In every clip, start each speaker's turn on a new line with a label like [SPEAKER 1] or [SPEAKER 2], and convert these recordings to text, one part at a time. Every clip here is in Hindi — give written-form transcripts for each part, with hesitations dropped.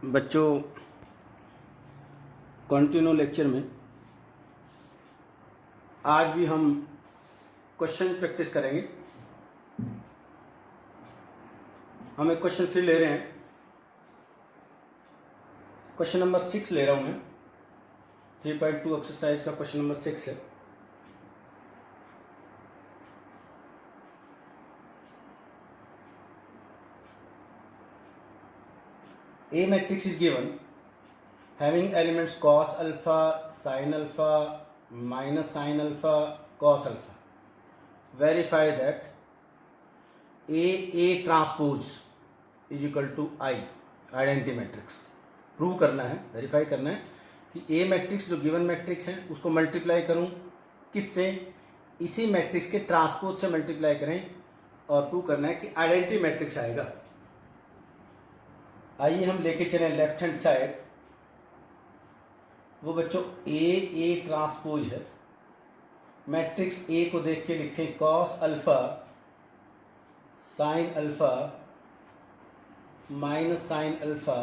[SPEAKER 1] बच्चों, कंटिन्यू लेक्चर में आज भी हम क्वेश्चन प्रैक्टिस करेंगे। हम एक क्वेश्चन फिर ले रहे हैं। क्वेश्चन नंबर 6 ले रहा हूं मैं। 3.2 एक्सरसाइज का क्वेश्चन नंबर 6 है। A matrix is given having elements cos alpha, sin alpha, minus sin alpha, cos alpha. Verify that A transpose is equal to I, identity matrix. Prove करना है, वेरीफाई करना है कि A मैट्रिक्स जो गिवन मैट्रिक्स है उसको मल्टीप्लाई करूं किससे, इसी मैट्रिक्स के ट्रांसपोज से मल्टीप्लाई करें और प्रूव करना है कि आइडेंटिटी मैट्रिक्स आएगा। आइए हम लेके चलें लेफ्ट हैंड साइड। वो बच्चों ए ट्रांसपोज है। मैट्रिक्स ए को देख के लिखें cos alpha sine alpha minus sign alpha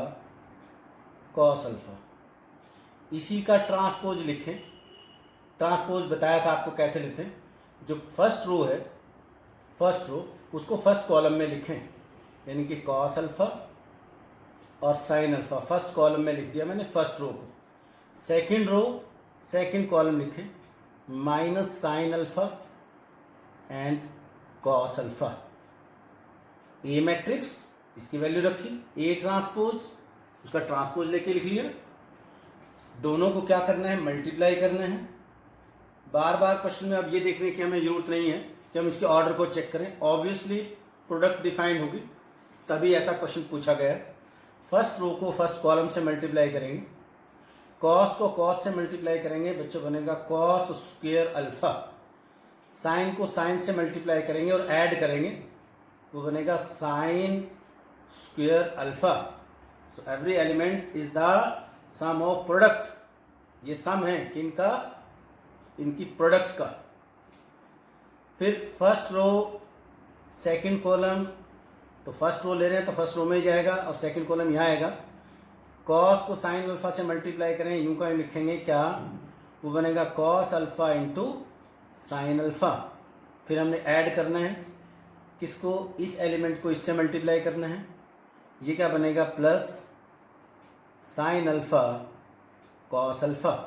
[SPEAKER 1] cos alpha. इसी का ट्रांसपोज लिखें। ट्रांसपोज बताया था आपको कैसे लिखें। जो फर्स्ट रो है, फर्स्ट रो उसको फर्स्ट कॉलम में लिखें, यानी कि कॉस अल्फा और साइन अल्फा फर्स्ट कॉलम में लिख दिया मैंने फर्स्ट रो को। सेकंड रो सेकंड कॉलम लिखें minus sine alpha and cos alpha. A matrix इसकी वैल्यू रखी, ए ट्रांसपोज उसका ट्रांसपोज लेके लिख लिया। दोनों को क्या करना है, मल्टीप्लाई करना है। बार बार क्वेश्चन में अब ये देखने की हमें जरूरत नहीं है कि हम इसके ऑर्डर को चेक करें। ऑब्वियसली प्रोडक्ट डिफाइन होगी तभी ऐसा क्वेश्चन पूछा गया है। फर्स्ट रो को फर्स्ट कॉलम से मल्टीप्लाई करेंगे, कॉस को कॉस से मल्टीप्लाई करेंगे, बच्चों बनेगा कॉस स्क्वायर अल्फा। साइन को साइन से मल्टीप्लाई करेंगे और ऐड करेंगे, वो बनेगा sine square alpha. So every element is the sum of product. ये सम है किनका, इनकी प्रोडक्ट का। फिर फर्स्ट रो सेकंड कॉलम, तो फर्स्ट रो ले रहे हैं तो फर्स्ट रो में ही जाएगा और सेकंड कॉलम यहाँ आएगा। कॉस को साइन अल्फा से मल्टीप्लाई करें, यूं का यूं लिखेंगे क्या, वो बनेगा cos alpha into sine alpha. फिर हमने ऐड करना है किसको, इस एलिमेंट को इससे मल्टीप्लाई करना है। ये क्या बनेगा, plus sine alpha cos alpha.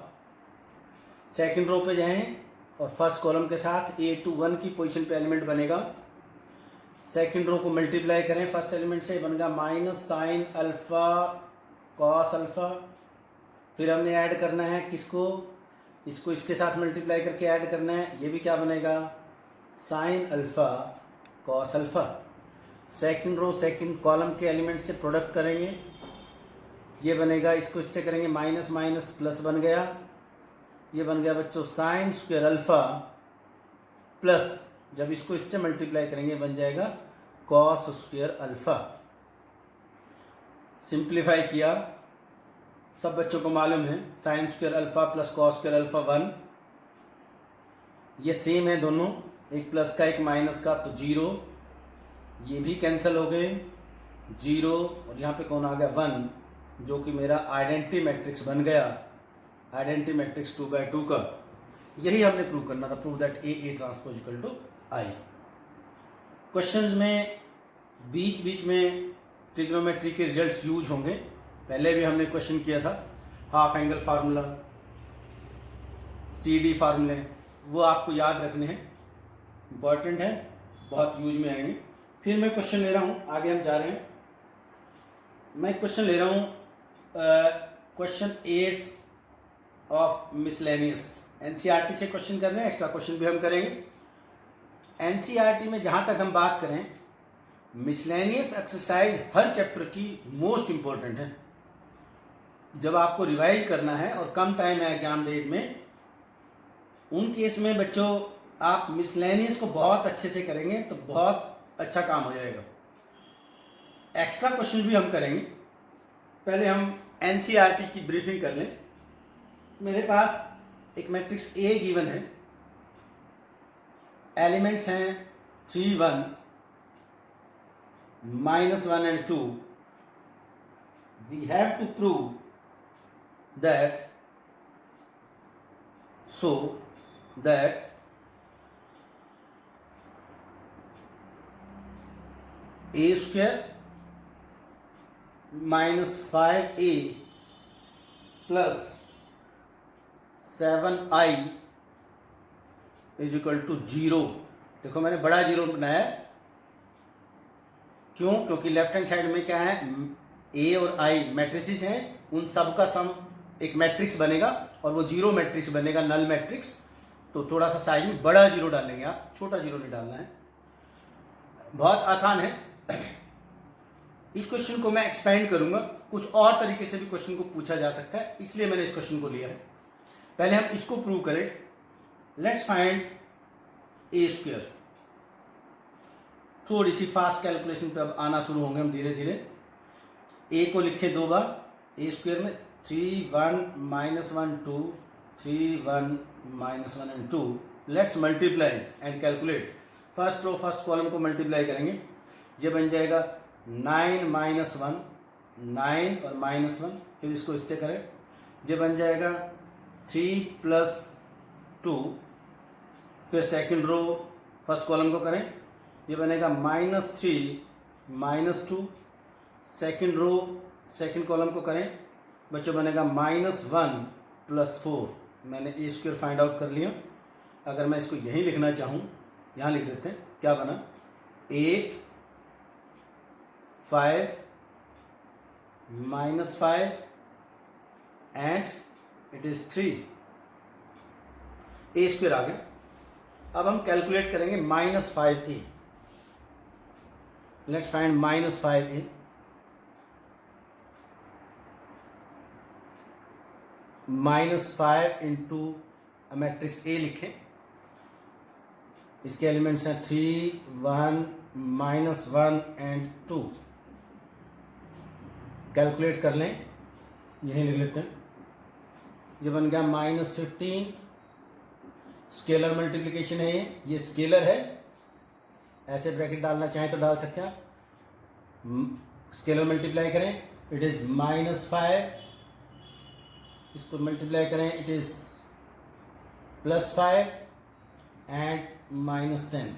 [SPEAKER 1] Second row पे जाएं और फर्स्ट कॉलम के साथ A to 1 की पोजीशन पे एलिमेंट बनेगा। सेकंड रो को मल्टीप्लाई करें फर्स्ट एलिमेंट से, बनेगा minus sign alpha cos alpha. फिर हमने ऐड करना है किसको, इसको इसके साथ मल्टीप्लाई करके ऐड करना है। ये भी क्या बनेगा, sine alpha cos alpha. Second row second column के एलिमेंट से प्रोडक्ट करेंगे, ये बनेगा, इसको इससे करेंगे माइनस माइनस प्लस बन गया। ये बन गया बच्चों साइन स्क्वायर अल्फा प्लस, जब इसको इससे मल्टीप्लाई करेंगे बन जाएगा कॉस स्क्वायर अल्फा। सिंप्लीफाई किया, सब बच्चों को मालूम है sign square alpha plus cos square alpha 1। ये सेम है दोनों, एक प्लस का एक माइनस का, तो 0। ये भी कैंसिल हो गए 0, और यहाँ पे कौन आ गया 1, जो कि मेरा आइडेंटिटी मैट्रिक्स बन गया। आइडेंटिटी मैट्रिक्स 2/2 का यही हमने प्रूव करना था। Prove that A transpose equal to I. Questions में बीच बीच में ट्रिग्नोमेट्री के रिजल्ट्स यूज होंगे। पहले भी हमने क्वेश्चन किया था, हाफ एंगल फार्मूला, CD फार्मूले, वो आपको याद रखने हैं, इंपॉर्टेंट है, बहुत यूज में आएंगे। फिर मैं क्वेश्चन ले रहा हूँ, आगे हम जा रहे हैं। मैं क्वेश्चन ले रहा हूँ क्वेश्चन 8 ऑफ मिसलेनियस। NCERT से क्वेश्चन कर रहे हैं, एक्स्ट्रा क्वेश्चन भी हम करेंगे। NCERT में जहाँ तक हम बात करें, मिसलेनियस एक्सरसाइज हर चैप्टर की मोस्ट इम्पोर्टेंट है। जब आपको रिवाइज करना है और कम टाइम है एग्जाम डेज में, उन केस में बच्चों आप मिसलेनियस को बहुत अच्छे से करेंगे तो बहुत अच्छा काम हो जाएगा। एक्स्ट्रा क्वेश्चन भी हम करेंगे। पहले हम NCERT की ब्रीफिंग कर लें। मेरे पास एक मैट्रिक्स A गिवन है, एलिमेंट्स हैं 3 1 -1 and 2, we have to prove that a square minus 5a plus 7i is equal to 0। देखो मैंने बड़ा जीरो बनाया, क्यों? क्योंकि लेफ्ट हैंड साइड में क्या है, ए और आई मैट्रिसेस हैं, उन सब का सम एक मैट्रिक्स बनेगा और वो जीरो मैट्रिक्स बनेगा, नल मैट्रिक्स। तो थोड़ा सा साइज में बड़ा जीरो डालेंगे, आप छोटा जीरो नहीं डालना है। बहुत आसान है। इस क्वेश्चन को मैं एक्सपेंड करूंगा, कुछ और तरीके से भी क्वेश्चन को पूछा जा सकता है, इसलिए मैंने इस क्वेश्चन को लिया है। पहले हम इसको प्रूव करें। Let's find A square. थोड़ी सी फास्ट कैलकुलेशन पे अब आना शुरू होंगे हम धीरे धीरे। ए को लिखे 2 बार, ए स्क्वायर में 3 1 -1 2 3 1 -1 and 2। Let's multiply and calculate. First row first column को मल्टीप्लाई करेंगे, ये बन जाएगा 9 -1 9 और -1, फिर इसको इससे करें, ये बन जाएगा 3 + 2। फिर सेकंड रो फर्स्ट कॉलम को करें, ये बनेगा -3 -2। सेकंड रो सेकंड कॉलम को करें, बच्चों बनेगा -1 + 4। मैंने ए स्क्वायर फाइंड आउट कर लिया। अगर मैं इसको यहीं लिखना चाहूँ, यहाँ लिख देते हैं, क्या बना 8 5 -5 and it is 3। A square आ गया। अब हम कैलकुलेट करेंगे -5a। Let's find -5a। -5 into matrix A लिखें, इसके एलिमेंट्स हैं 3 1 -1 एंड 2। कैलकुलेट कर लें, यही लिख लेते हैं। ये बन गया -15। स्केलर मल्टीप्लिकेशन है, ये स्केलर है, ऐसे ब्रैकेट डालना चाहें तो डाल सकते हैं आप। स्केलर मल्टीप्लाई करें, इट इज -5, इसको मल्टीप्लाई करें, इट इज +5 एंड -10।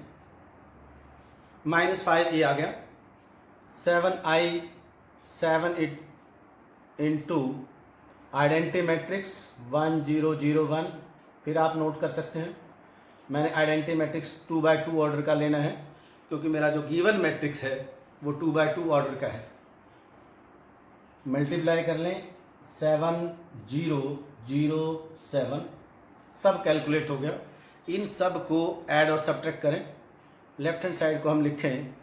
[SPEAKER 1] -5a आ गया। 7 इंटू आइडेंटिटी मैट्रिक्स 1 0 0 1। फिर आप नोट कर सकते हैं, मैंने आइडेंटिटी मैट्रिक्स 2x2 ऑर्डर का लेना है, क्योंकि मेरा जो गिवन मैट्रिक्स है वो 2x2 ऑर्डर का है। मल्टीप्लाई कर लें, 7 0 0 7, सब कैलकुलेट हो गया। इन सब को ऐड और सब्ट्रैक्ट करें। लेफ्ट हैंड साइड को हम लिखें,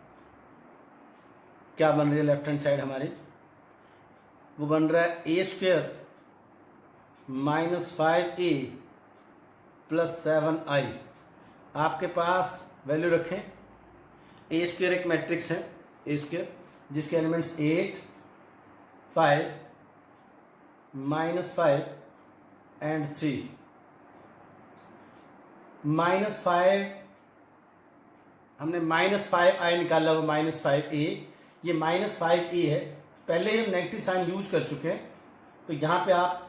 [SPEAKER 1] क्या बन रही है लेफ्ट हैंड साइड हमारी, वो बन रहा है ए स्क्वायर -5a + 7i। आपके पास वैल्यू रखें। ए स्क्वायर एक मैट्रिक्स है, ए स्क्वायर जिसके एलिमेंट्स 8 5 -5 एंड 3। -5 हमने -5i निकाला, वो -5a, ये -5a है। पहले ही हम नेगेटिव साइन यूज कर चुके हैं, तो यहाँ पे आप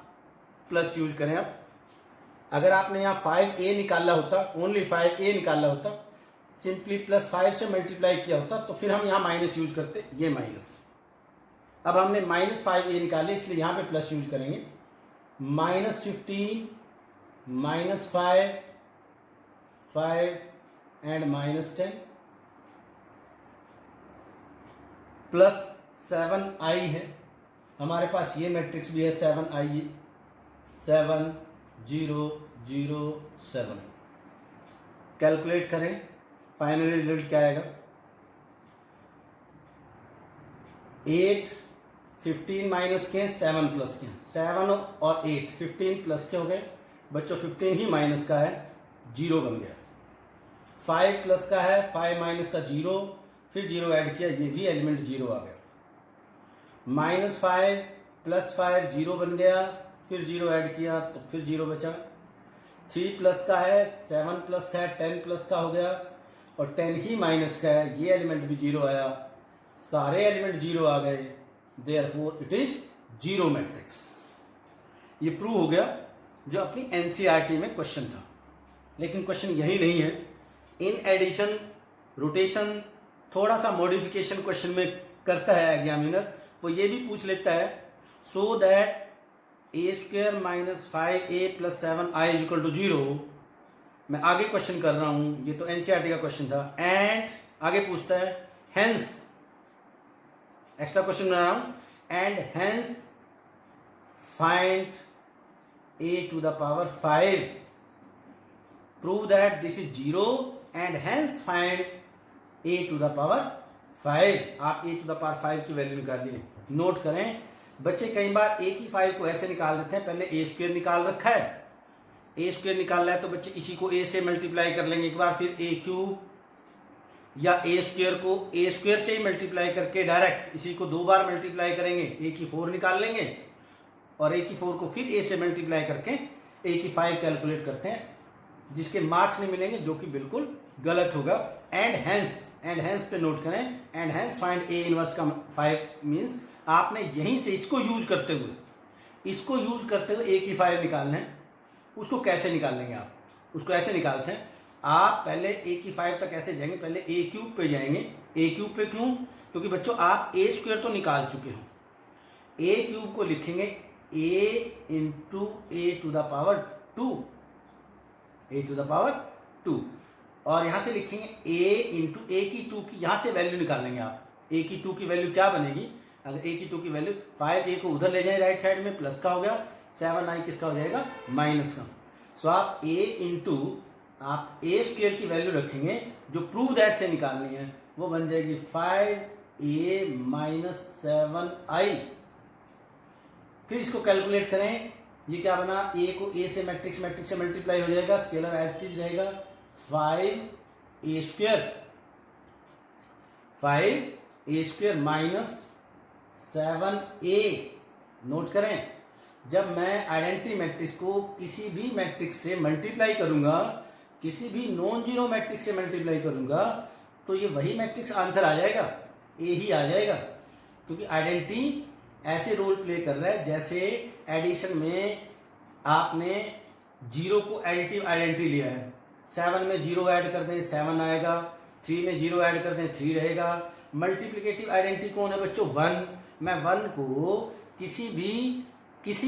[SPEAKER 1] प्लस यूज करें। अब अगर आपने यहाँ 5a निकाला होता, ओनली 5a निकाला होता, सिंपली +5 से मल्टीप्लाई किया होता, तो फिर हम यहाँ माइनस यूज करते, ये माइनस। अब हमने -5a निकाले, इसलिए यहाँ पे प्लस यूज करेंगे। -15 -5 5 एंड -10 प्लस 7i है हमारे पास। ये मैट्रिक्स भी है 7i, 7 0 0 7। कैलकुलेट करें, फाइनली रिजल्ट क्या आएगा, 8 15 माइनस के 7 प्लस के, 7 और 8 15 प्लस के हो गए बच्चों। 15 ही माइनस का है, 0 बन गया। 5 प्लस का है, 5 माइनस का 0, फिर 0 ऐड किया, ये भी एलिमेंट 0 आ गया। -5 + 5 0 बन गया, फिर 0 ऐड किया तो फिर 0 बचा। 3 प्लस का है, 7 प्लस का है, 10 प्लस का हो गया, और 10 ही माइनस का है, ये एलिमेंट भी 0 आया। सारे एलिमेंट 0 आ गए, therefore it is zero matrix. ये प्रूव हो गया जो अपनी एनसीईआरटी में क्वेश्चन था। लेकिन क्वेश्चन यही नहीं है, इन एडिशन रोटेशन थोड़ा सा मॉडिफिकेशन क्वेश्चन में करता है एग्जामिनर। वो ये भी पूछ लेता है so that A square minus 5a plus 7i is equal to 0। मैं आगे क्वेश्चन कर रहा हूं, ये तो एनसीईआरटी का क्वेश्चन था। एंड आगे पूछता है हेंस, एक्स्ट्रा क्वेश्चन बना रहा हूं, and hence find a to the power 5, prove that this is 0 and hence find a to the power 5। आप a to the power 5 की वैल्यू निकालिए। नोट करें बच्चे, कई बार a की 5 को ऐसे निकाल देते हैं, पहले a स्क्वायर निकाल रखा है, a स्क्वायर निकालना है तो बच्चे इसी को a से मल्टीप्लाई कर लेंगे एक बार, फिर a क्यूब या a स्क्वायर को a स्क्वायर से ही मल्टीप्लाई करके डायरेक्ट इसी को 2 बार मल्टीप्लाई करेंगे, a की 4 निकाल लेंगे और a की 4 को फिर a से मल्टीप्लाई करके a की 5 कैलकुलेट करते हैं, जिसके मार्क्स नहीं मिलेंगे, जो कि बिल्कुल गलत होगा। एंड हेंस पे नोट करें, and hence find a inverse का 5 मीन्स आपने यहीं से इसको यूज करते हुए a की 5 निकालना है। उसको कैसे निकाल लेंगे आप? उसको ऐसे निकालते हैं, आप पहले a की 5 तक ऐसे जाएंगे, पहले a क्यूब पे जाएंगे। a क्यूब पे क्यों? क्योंकि बच्चों आप a स्क्वायर तो निकाल चुके हो, a क्यूब को लिखेंगे a into a to the power 2, a to the power 2, और यहां से लिखेंगे a इंटू a की 2 की, यहां से वैल्यू निकालेंगे आप। a की 2 की वैल्यू क्या बनेगी? अगर a की 2 की वैल्यू 5a को उधर ले जाए राइट साइड में, प्लस का हो गया, 7i किसका हो जाएगा? माइनस का। सो आप a इंटू आप a स्क्वायर की वैल्यू रखेंगे जो प्रूव दैट से निकालनी है, वो बन जाएगी 5a माइनस 7i। फिर इसको कैलकुलेट करें, ये क्या बना? a को a से मैट्रिक्स से मल्टीप्लाई हो जाएगा, स्केलर एज इट इज रहेगा 5a square minus 7a। Note करें, जब मैं आइडेंटिटी मैट्रिक्स को किसी भी मैट्रिक्स से मल्टीप्लाई करूंगा, किसी भी नॉन जीरो मैट्रिक्स से मल्टीप्लाई करूंगा, तो ये वही मैट्रिक्स आंसर आ जाएगा, a ही आ जाएगा। क्योंकि आइडेंटिटी ऐसे रोल प्ले कर रहा है जैसे एडिशन में आपने जीरो को एडिटिव आइडेंटिटी लिया है। 7 में 0 ऐड कर दें 7 आएगा, 3 में 0 ऐड कर दें 3 रहेगा। मल्टीप्लिकेटिव आइडेंटिटी कौन है बच्चों? 1। मैं 1 को किसी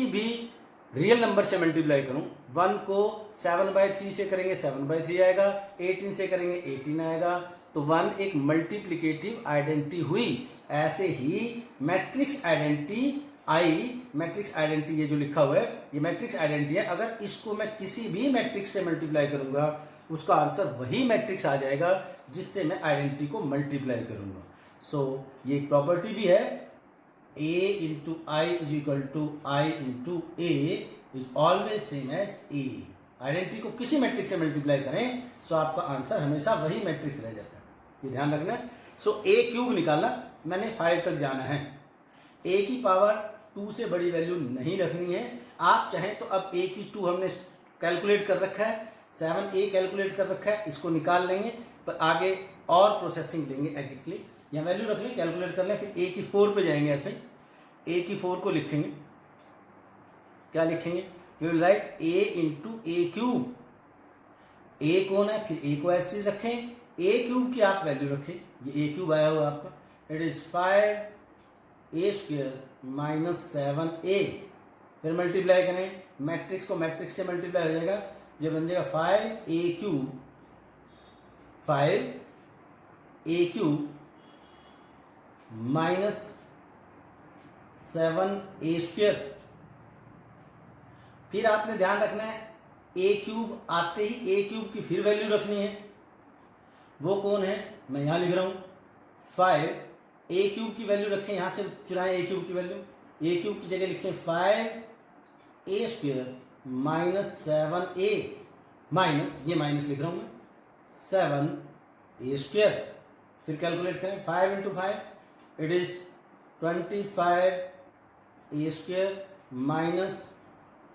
[SPEAKER 1] भी रियल नंबर से मल्टीप्लाई करूं, 1 को 7/3 से करेंगे 7/3 आएगा, 18 से करेंगे 18 आएगा, तो 1 एक मल्टीप्लिकेटिव आइडेंटिटी हुई। ऐसे ही मैट्रिक्स आइडेंटिटी मैट्रिक्स आइडेंटिटी ये जो लिखा हुआ है ये मैट्रिक्स आइडेंटिटी है। अगर इसको मैं किसी भी मैट्रिक्स से मल्टीप्लाई करूंगा, उसका आंसर वही मैट्रिक्स आ जाएगा जिससे मैं आइडेंटिटी को मल्टीप्लाई करूंगा। सो ये एक प्रॉपर्टी भी है, a into I is equal to I into A is always same as a। Identity को किसी मैट्रिक्स से मल्टीप्लाई करें सो आपका आंसर हमेशा वही मैट्रिक्स रह जाता है, ये ध्यान रखना है। सो a क्यूब निकाला, मैंने 5 तक जाना है। a की पावर 2 से बड़ी वैल्यू नहीं रखनी है। आप चाहें तो अब a की 2 हमने कैलकुलेट कर रखा है, 7a कैलकुलेट कर रखा है, इसको निकाल लेंगे, पर आगे और प्रोसेसिंग देंगे एग्जैक्टली। यहाँ वैल्यू रख लें, कैलकुलेट कर लें, फिर a की 4 पे जाएंगे। ऐसे a की 4 को लिखेंगे, क्या लिखेंगे? We will write a into A cube. a कौन है? फिर a को ऐसे रखें, a क्यूब की आप वैल्यू रखें, ये a क्यूब आया हुआ आपका, it is 5a square minus 7a। फिर मल्टीप्लाई करें, मैट्रिक्स को मैट्रिक्स से मल्टीप्लाई हो जाएगा, ये बन जाएगा 5a cube minus 7a square. फिर आपने ध्यान रखना है a क्यूब आते ही a क्यूब की फिर वैल्यू रखनी है, वो कौन है? मैं यहां लिख रहा हूं 5 a क्यूब की वैल्यू रखें, यहां से चुराएं a क्यूब की वैल्यू, a क्यूब की जगह लिखें 5a square minus 7a, minus ये माइनस लिख रहा हूं मैं 7a स्क्वायर। फिर कैलकुलेट करें, 5 into 5 it is 25a square minus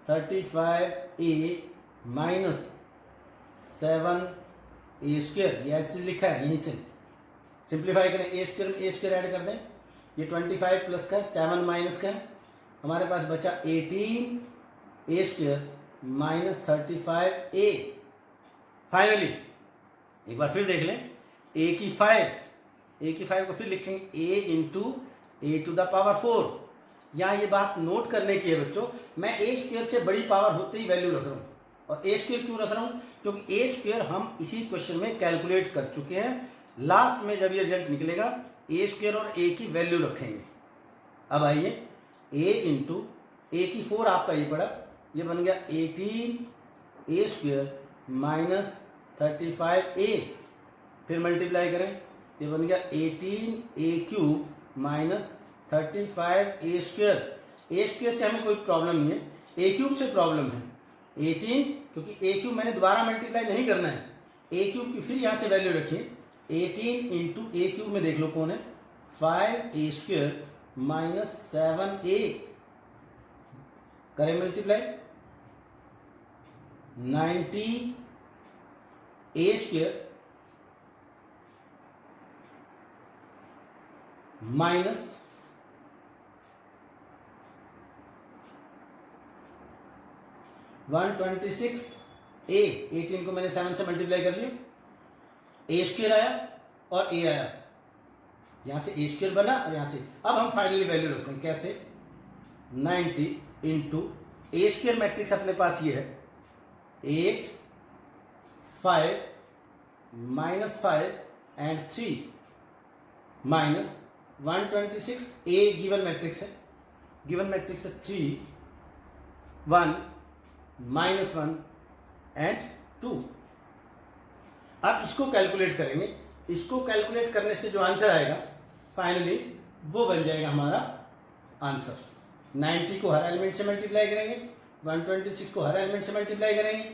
[SPEAKER 1] 35a minus 7a square. ये चीज लिखा है, यहीं से सिंप्लीफाई करें, a स्क्वायर में a स्क्वायर ऐड कर दें, ये 25 प्लस का 7 माइनस का, हमारे पास बचा 18a² माइनस 35a। फाइनली एक बार फिर देख लें, a की 5 को फिर लिखेंगे a into A to the power 4। यहाँ ये बात नोट करने की है बच्चों, मैं a² से बड़ी पावर होते ही वैल्यू रख रहा हूँ। और a² क्यों रख रहा हूँ? क्योंकि a² हम इसी क्वेश्चन में कैलकुलेट कर चुके हैं। लास्ट में जब ये रिजल्ट निकलेगा a² और a की वैल्यू रखेंगे। अब आइए a इंटू ए की 4 आपका ये पड़ा, ये बन गया 18a² माइनस 35a। फिर मल्टीप्लाई करें, ये बन गया 18a³ माइनस 35a²। a² से हमें कोई प्रॉब्लम नहीं है, a³ से प्रॉब्लम है। 18 क्योंकि a³ मैंने दोबारा मल्टीप्लाई नहीं करना है, a³ की फिर यहाँ से वैल्यू रखिए। 18 इंटू a³ में देख लो कौन है, 5a² माइनस 7a। करें मल्टीप्लाई, 90a² माइनस 126a। 18 को मैंने 7 से मल्टीप्लाई कर लिया, a² आया और a आया, यहां से a² बना और यहां से। अब हम फाइनली वैल्यू रखते हैं, कैसे? 90 इंटू a² मैट्रिक्स अपने पास ये है 8 5 minus 5 and 3 minus 126। a given matrix है, 3 1 माइनस 1 एंड 2। अब इसको कैलकुलेट करेंगे, इसको कैलकुलेट करने से जो आंसर आएगा फाइनली वो बन जाएगा हमारा आंसर। 90 को हर एलिमेंट से मल्टीप्लाई करेंगे, 126 को हर एलिमेंट से मल्टीप्लाई करेंगे,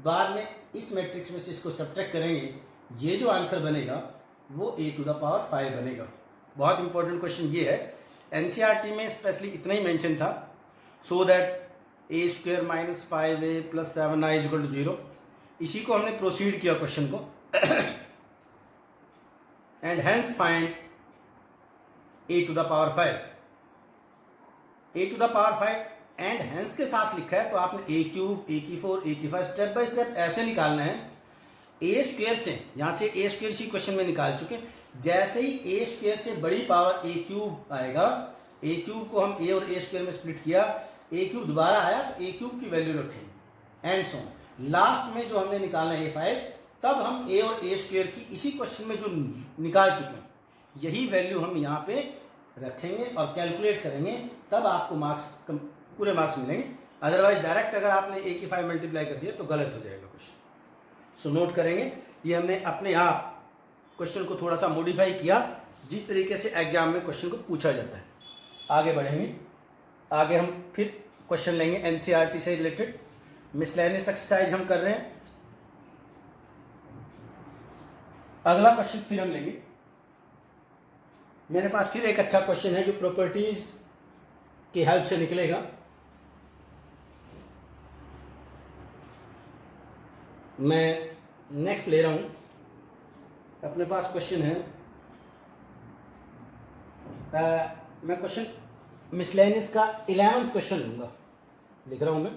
[SPEAKER 1] बाद में इस मैट्रिक्स में से इसको सब्ट्रैक्ट करेंगे, ये जो आंसर बनेगा वो a टू द पावर 5 बनेगा। बहुत इंपॉर्टेंट क्वेश्चन ये है, एनसीईआरटी में स्पेशली इतना ही मेंशन था, so that a² minus 5a plus 7i equal to 0। इसी को हमने प्रोसीड किया क्वेश्चन को, and hence find a to the power 5। a to the power 5 and hence के साथ लिखा है तो आपने a³ a की 4 a की 5 स्टेप बाय स्टेप ऐसे निकालना है। a² से, यहाँ से a² इसी क्वेश्चन में निकाल चुके, जैसे ही a² से बड़ी पावर a³ आएगा, a³ को हम a और a² में स्प्लिट किया, a³ दोबारा आया तो a³ की वैल्यू रखें एंड सो। लास्ट में जो हमने निकालना है a5, तब हम a और a² की इसी क्वेश्चन में जो निकाल चुके हैं यही वैल्यू हम यहाँ पे रखेंगे और कैलकुलेट करेंगे, तब आपको मार्क्स पूरे मार्क्स मिलेंगे। अदरवाइज डायरेक्ट अगर आपने a की 5 मल्टीप्लाई कर दिया तो गलत हो जाएगा क्वेश्चन। सो नोट करेंगे, ये हमने अपने आप क्वेश्चन को थोड़ा सा मॉडिफाई किया जिस तरीके से एग्जाम में क्वेश्चन को पूछा जाता है। आगे बढ़ेंगे, आगे हम फिर क्वेश्चन लेंगे एनसीईआरटी से रिलेटेड। मिसलेनियस एक्सरसाइज हम कर रहे हैं, अगला क्वेश्चन फिर हम लेंगे। मेरे पास फिर एक अच्छा क्वेश्चन है जो प्रॉपर्टीज की हेल्प से निकलेगा। मैं नेक्स्ट ले रहा हूं, अपने पास क्वेश्चन है, मैं क्वेश्चन मिसलेनियस का 11वां क्वेश्चन लूंगा, लिख रहा हूं मैं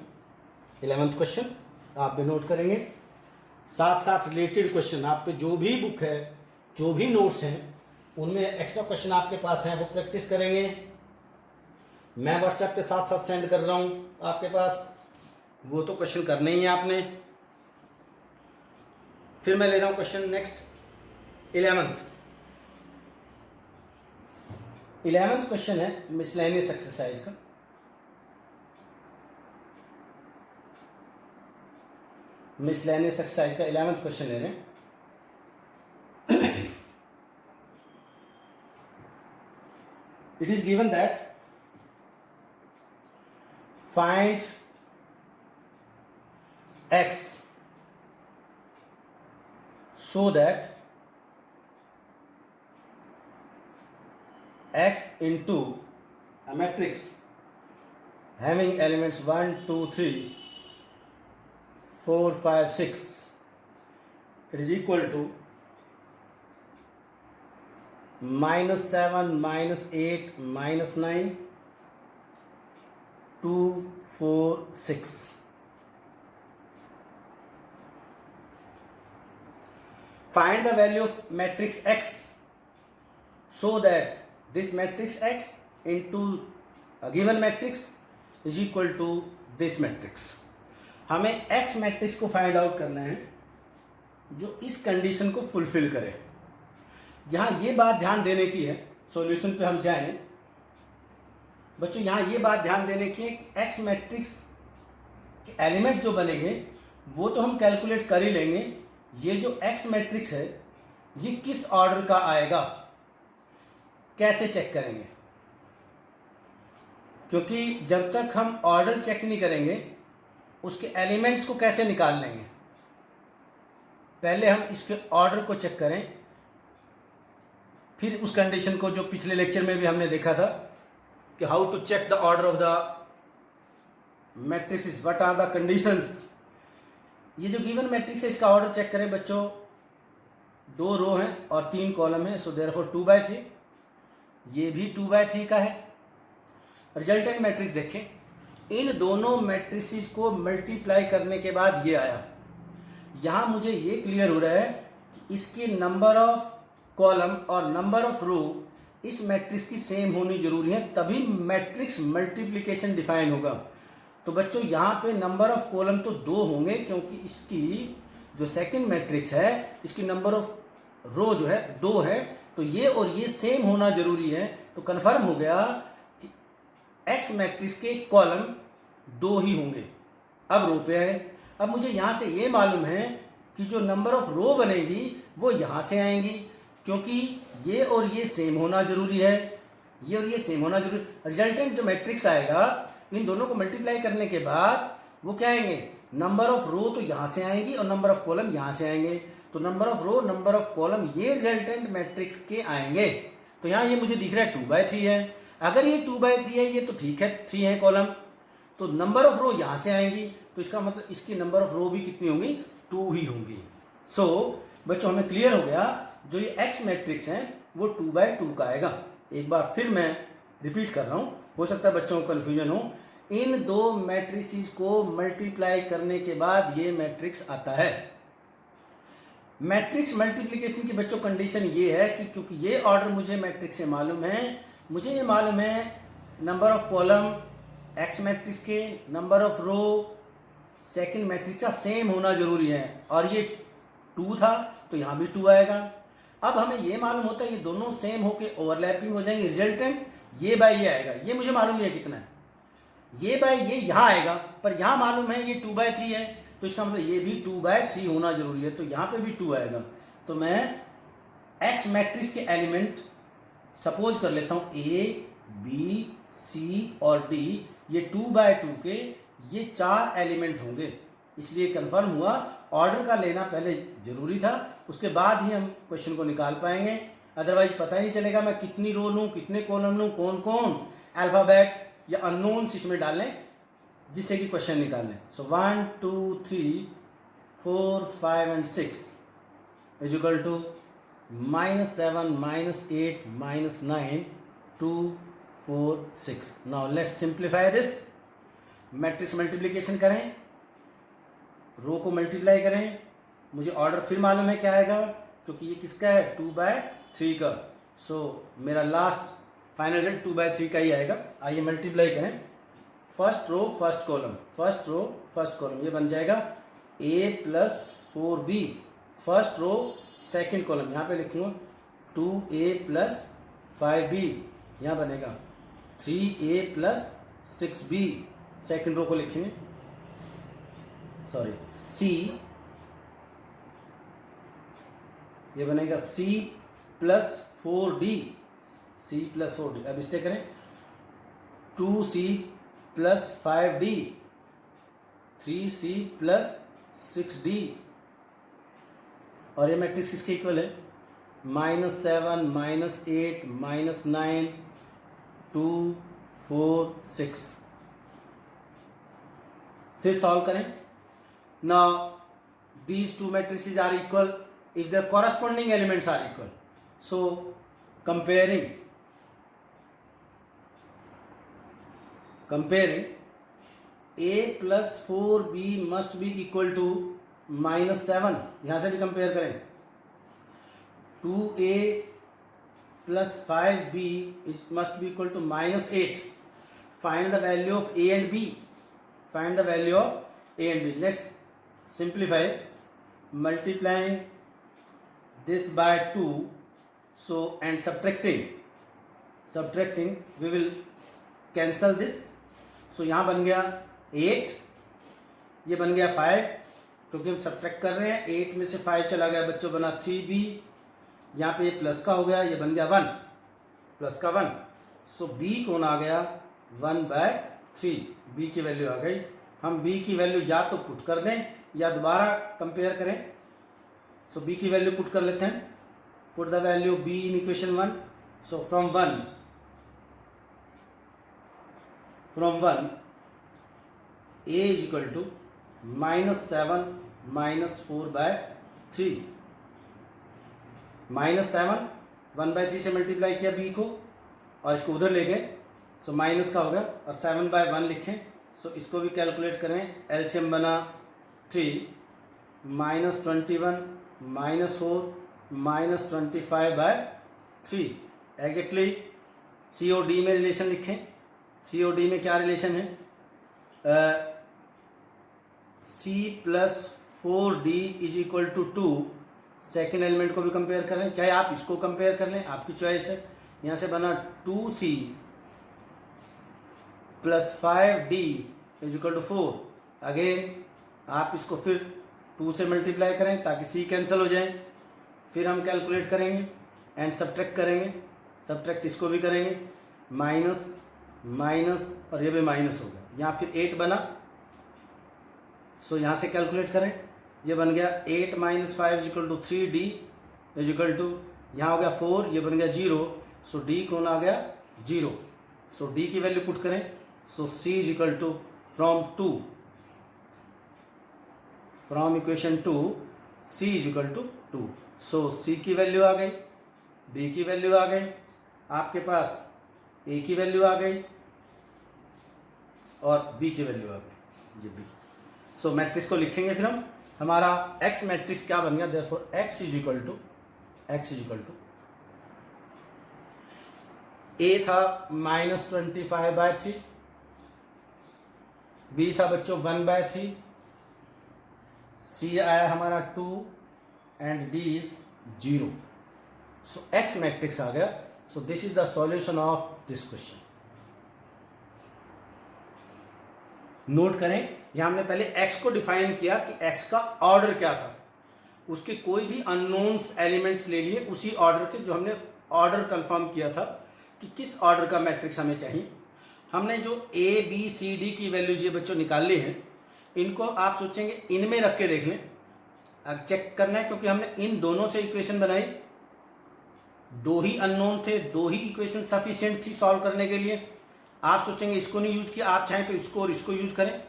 [SPEAKER 1] 11वां क्वेश्चन, आप भी नोट करेंगे। साथ साथ रिलेटेड क्वेश्चन, आप पे जो भी बुक है, जो भी नोट्स हैं, उनमें एक्स्ट्रा क्वेश्चन आपके पास हैं वो प्रैक्टिस करेंगे। मैं व्हाट्सएप पे साथ साथ सेंड कर रहा हूं आपके पास, वो तो क्वेश्चन करने ही है आपने। फिर मैं ले रहा हूं क्वेश्चन नेक्स्ट 11वां क्वेश्चन है मिसलेनियस एक्सरसाइज का। मिसलेनियस एक्सरसाइज का 11वां क्वेश्चन ले रहे हैं। It is given that find x so that x into a matrix having elements 1 2 3 4 5 6, it is equal to -7 -8 -9 2 4 6. Find the value of matrix X so that this matrix X into a given matrix is equal to this matrix. हमें X मैट्रिक्स को फाइंड आउट करना है जो इस कंडीशन को फुलफिल करे. यहाँ ये बात ध्यान देने की है, सॉल्यूशन पे हम जाएं बच्चों, यहाँ ये बात ध्यान देने की है कि एक्स मैट्रिक्स के एलिमेंट्स जो बनेंगे वो तो हम कैलकुलेट कर ही लेंगे. ये जो एक्स मैट्रिक्स है ये किस ऑर्डर का आएगा कैसे चेक करेंगे, क्योंकि जब तक हम ऑर्डर चेक नहीं करेंगे उसके एलिमेंट्स को कैसे निकाल लेंगे. पहले हम इसके ऑर्डर को चेक करें, फिर उस कंडीशन को जो पिछले लेक्चर में भी हमने देखा था कि how to check the order of the matrices, what are the conditions. ये जो गिवन मैट्रिक्स है इसका ऑर्डर चेक करें बच्चों. 2 रो हैं और 3 कॉलम है, सो देयरफॉर 2/3. ये भी 2/3 का है. रिजल्टेंट मैट्रिक्स देखें, इन दोनों मैट्रिसेस को मल्टीप्लाई करने के बाद ये आया. यहाँ मुझे ये क्लियर हो रहा है कि इसके नंबर ऑफ कॉलम और नंबर ऑफ रो इस मैट्रिक्स की सेम होनी जरूरी है, तभी मैट्रिक्स मल्टीप्लिकेशन डिफाइन होगा. तो बच्चों यहाँ पे नंबर ऑफ कॉलम तो 2 होंगे क्योंकि इसकी जो सेकंड मैट्रिक्स है इसकी नंबर ऑफ रो जो है 2 है, तो ये और ये सेम होना जरूरी है. तो कंफर्म हो गया कि एक्स मैट्रिक्स के कॉलम 2 ही होंगे. अब रो पे है. अब मुझे यहाँ से ये मालूम है कि जो नंबर ऑफ रो बनेगी वो यहाँ से आएंगी, क्योंकि ये और ये सेम होना जरूरी है. ये और ये सेम होना जरूरी. रिजल्टेंट जो मैट्रिक्स आएगा इन दोनों को मल्टीप्लाई करने के बाद वो क्या आएंगे, नंबर ऑफ रो तो यहाँ से आएंगी और नंबर ऑफ कॉलम यहाँ से आएंगे. तो number of row number of column ये रिजल्टेंट मैट्रिक्स के आएंगे. तो यहाँ ये मुझे दिख रहा है 2/3 है. अगर ये 2/3 है ये तो ठीक है, 3 है कॉलम, तो नंबर ऑफ रो यहाँ से आएंगी. तो इसका मतलब इसकी नंबर ऑफ रो भी कितनी होंगी, 2 ही होंगी. सो बच्चों हमें क्लियर हो गया जो ये एक्स मैट्रिक्स है वो 2/2 का आएगा. एक बार फिर मैं रिपीट कर रहा हूँ, हो सकता है बच्चों को कन्फ्यूजन हो. इन 2 मैट्रिसेस को मल्टीप्लाई करने के बाद ये मैट्रिक्स आता है. मैट्रिक्स मल्टीप्लिकेशन की बच्चों कंडीशन ये है कि क्योंकि ये ऑर्डर मुझे मैट्रिक्स से मालूम है, मुझे ये मालूम है number of column x matrix के, number of row second matrix का सेम होना जरूरी है. और ये 2 था तो यहाँ भी 2 आएगा. अब हमें ये मालूम होता है ये दोनों सेम होके ओवरलैपिंग हो जाएंगे. रिजल्टेंट ये बाय ये आएगा. ये मुझे मालूम नहीं है कितना है, ये बाय ये यहाँ आएगा, पर यहाँ मालूम है ये 2/3 है, तो इसका मतलब ये भी 2/3 होना जरूरी है. तो यहाँ पे भी 2 आएगा. तो मैं एक्स मैट्रिक्स के एलिमेंट सपोज कर लेता हूँ ए बी सी और डी. ये 2/2 के ये 4 एलिमेंट होंगे. इसलिए कंफर्म हुआ ऑर्डर का लेना पहले जरूरी था, उसके बाद ही हम क्वेश्चन को निकाल पाएंगे. अदरवाइज पता ही नहीं चलेगा मैं कितनी रो लूँ, कितने कॉलम लूँ, कौन कौन अल्फाबेट या अननोन्स इसमें डाल लें जिससे कि क्वेश्चन निकाल लें. So 1 2 3 4 5 and 6 is equal to -7 -8 -9 2 4 6. Now let's simplify this. Matrix multiplication करें, रो को मल्टीप्लाई करें. मुझे ऑर्डर फिर मालूम है क्या आएगा क्योंकि ये किसका है, 2/3 का. सो मेरा लास्ट फाइनल रिजल्ट 2/3 का ही आएगा. आइए मल्टीप्लाई करें. First row first column, first row first column, ये बन जाएगा a + 4b. First row second column यहाँ पे लिखूंगा 2a + 5b. यहाँ बनेगा 3a + 6b. सेकंड रो को लिखेंगे, सॉरी c, ये बनेगा c + 4d. c + 4d. अब इससे करें 2c + 5d, 3c + 6d. और ये मैट्रिक्स किसके इक्वल है, -7 -8 -9 2 4 6. फिर सॉल्व करें. Now these two matrices are equal if their corresponding elements are equal. So comparing a plus 4b must be equal to -7, यहाँ से भी कंपेयर करें। 2a plus 5b must be equal to -8। Find the value of a and b, find the value of a and b। Let's simplify, multiplying this by 2, so and subtracting we will cancel this, so यहाँ बन गया 8, ये बन गया 5, क्योंकि हम सब्ट्रैक्ट कर रहे हैं। 8 में से 5 चला गया बच्चों, बना 3b, यहाँ पे ये प्लस का हो गया, ये बन गया 1, प्लस का 1, सो b कौन आ गया 1/3, b की वैल्यू आ गई। हम b की वैल्यू या तो पुट कर दें या दोबारा कंपेयर करें। सो b की वैल्यू पुट कर लेते हैं, put the value b in equation 1। So from 1 a is equal to -7 -4/3, -7 1/3 से मल्टीप्लाई किया b को और इसको उधर ले गए, सो माइनस का हो गया, और 7/1 लिखें। सो इसको भी कैलकुलेट करें, एलसीएम बना 3 -21 -4 -25/3, एग्जैक्टली COD में रिलेशन लिखें। COD में क्या रिलेशन है, C plus 4D is equal to 2। Second element को भी कंपेयर कर लें, चाहे आप इसको कंपेयर कर लें, आपकी चॉइस है। यहाँ से बना 2C plus 5D is equal to 4। Again आप इसको फिर 2 से मल्टीप्लाई करें ताकि C कैंसिल हो जाए, फिर हम कैलकुलेट करेंगे एंड सब्ट्रैक्ट करेंगे, सब्ट्रैक्ट इसको भी करेंगे, माइनस माइनस और ये भी माइनस हो गया, यहाँ फिर 8 बना। सो यहाँ से कैलकुलेट करें, ये बन गया 8 - 5 is equal to 3D is equal to, यहाँ हो गया 4, ये बन गया 0, सो D कौन आ गया 0। सो D की वैल्यू पुट करें, so C is equal to from equation 2 C is equal to 2। So C की वैल्यू आ गई, B की वैल्यू आ गई, आपके पास A की वैल्यू आ गई और B की वैल्यू आ गई, ये B। सो मैट्रिक्स को लिखेंगे फिर हम, हमारा X मैट्रिक्स क्या बन गया, therefore X is equal to A था -25/3, B था बच्चों 1/3, C आया हमारा 2 and D is 0। So X matrix आ गया। So this is the solution of this question. Note करें, यहां हमने पहले X को डिफाइन किया कि X का ऑर्डर क्या था, उसके कोई भी अननोन्स एलिमेंट्स ले लिए उसी ऑर्डर के, जो हमने ऑर्डर कंफर्म किया था कि किस ऑर्डर का मैट्रिक्स हमें चाहिए। हमने जो A B C D की वैल्यूज ये बच्चों निकाल ली हैं, इनको आप सोचेंगे इनमें रख के देख लें, अब चेक करना है, क्योंकि हमने इन दोनों से इक्वेशन बनाई, 2 ही अननोन थे, 2 ही इक्वेशन सफिशिएंट थी सॉल्व करने के लिए। आप सोचेंगे इसको नहीं यूज किया, आप चाहें तो इसको और इसको यूज करें,